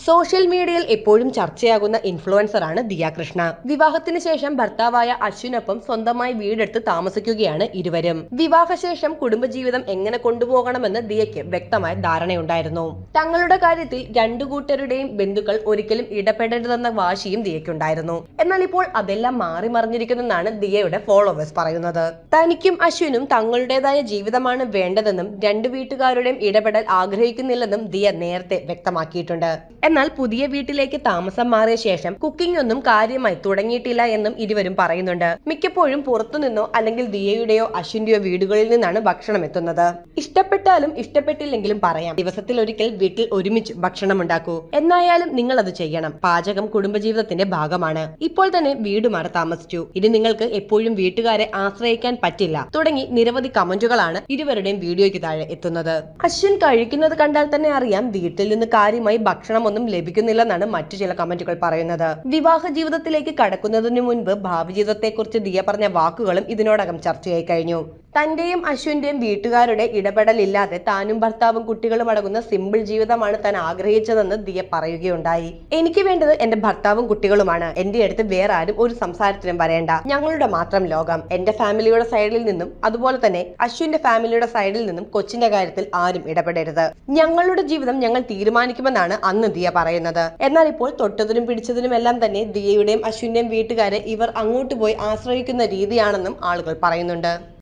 Social മീഡിയയിൽ എപ്പോഴും ചർച്ചയാകുന്ന ഇൻഫ്ലുവൻസറാണ് ദിയ കൃഷ്ണ. വിവാഹത്തിന് ശേഷം ഭർത്താവായ അശ്വിനൊപ്പം സ്വന്തമായി വീടെടുത്ത് താമസിക്കുകയാണ് ഇരുവരും. വിവാഹശേഷം കുടുംബജീവിതം എങ്ങനെ കൊണ്ടുപോകണമെന്ന് ദിയയ്ക്ക് വ്യക്തമായ ധാരണയുണ്ടായിരുന്നു. തങ്ങളുടെ കാര്യത്തിൽ രണ്ടു കൂട്ടരുടെയും ബന്ധുക്കൾ ഒരിക്കലും ഇടപെടരുതെന്ന വാശിയും ദിയയ്ക്കുണ്ടായിരുന്നു. എന്നാൽ ഇപ്പോൾ അതെല്ലാം മാറി മറിഞ്ഞിരിക്കുന്നെന്നാണ് ദിയയുടെ ഫോളോവേഴ്സ് പറയുന്നത്. തനിക്കും അശ്വിനും തങ്ങളുടേതായ ജീവിതമാണ് വേണ്ടതെന്നും രണ്ടു വീട്ടുകാരുടെയും ഇടപെടൽ ആഗ്രഹിക്കുന്നില്ലെന്നും ദിയ നേരത്തെ വ്യക്തമാക്കിയിട്ടുണ്ട്. എന്നാൽ പുതിയ വീട്ടിലേക്ക് താമസം മാറിയ ശേഷം കുക്കിംഗ് ഒന്നും കാര്യമായി തുടങ്ങിയിട്ടില്ല എന്നും ഇരുവരും പറയുന്നുണ്ട്. മിക്കപ്പോഴും പുറത്തുനിന്നോ അല്ലെങ്കിൽ ദിയയുടെയോ അശ്വിന്റെയോ വീടുകളിൽ നിന്നാണ് ഭക്ഷണം എത്തുന്നത്. ഇഷ്ടപ്പെട്ടാലും ഇഷ്ടപ്പെട്ടില്ലെങ്കിലും പറയാം, ദിവസത്തിൽ ഒരിക്കൽ വീട്ടിൽ ഒരുമിച്ച് ഭക്ഷണം ഉണ്ടാക്കൂ. എന്നായാലും നിങ്ങൾ അത് ചെയ്യണം. പാചകം കുടുംബജീവിതത്തിന്റെ ഭാഗമാണ്. ഇപ്പോൾ തന്നെ വീട് മാറി താമസിച്ചു. ഇനി നിങ്ങൾക്ക് എപ്പോഴും വീട്ടുകാരെ ആശ്രയിക്കാൻ പറ്റില്ല തുടങ്ങി നിരവധി കമന്റുകളാണ് ഇരുവരുടെയും വീഡിയോയ്ക്ക് താഴെ എത്തുന്നത്. അശ്വിൻ കഴിക്കുന്നത് കണ്ടാൽ തന്നെ അറിയാം വീട്ടിൽ നിന്ന് കാര്യമായി ഭക്ഷണം ലഭിക്കുന്നില്ലെന്നാണ് മറ്റു ചില കമന്റുകൾ പറയുന്നത്. വിവാഹ ജീവിതത്തിലേക്ക് കടക്കുന്നതിന് മുൻപ് ഭാവി ജീവിതത്തെക്കുറിച്ച് ദിയ പറഞ്ഞ വാക്കുകളും ഇതിനോടകം ചർച്ചയായി കഴിഞ്ഞു. തന്റെയും അശ്വിന്റെയും വീട്ടുകാരുടെ ഇടപെടലില്ലാതെ താനും ഭർത്താവും കുട്ടികളും അടങ്ങുന്ന സിമ്പിൾ ജീവിതമാണ് താൻ ആഗ്രഹിച്ചതെന്ന് ദിയ പറയുകയുണ്ടായി. എനിക്ക് വേണ്ടത് എന്റെ ഭർത്താവും കുട്ടികളുമാണ്. എന്റെ അടുത്ത് വേറെ ആരും ഒരു സംസാരത്തിനും വരേണ്ട. ഞങ്ങളുടെ മാത്രം ലോകം. എന്റെ ഫാമിലിയുടെ സൈഡിൽ നിന്നും അതുപോലെ തന്നെ അശ്വിന്റെ ഫാമിലിയുടെ സൈഡിൽ നിന്നും കൊച്ചിന്റെ കാര്യത്തിൽ ആരും ഇടപെടരുത്. ഞങ്ങളുടെ ജീവിതം ഞങ്ങൾ തീരുമാനിക്കുമെന്നാണ് അന്ന് ദിയ പറയുന്നത്. എന്നാൽ ഇപ്പോൾ തൊട്ടതിനും പിടിച്ചതിനും എല്ലാം തന്നെ ദിയയുടെയും അശ്വിന്റെയും വീട്ടുകാരെ ഇവർ അങ്ങോട്ട് പോയി ആശ്രയിക്കുന്ന രീതിയാണെന്നും ആളുകൾ പറയുന്നുണ്ട്.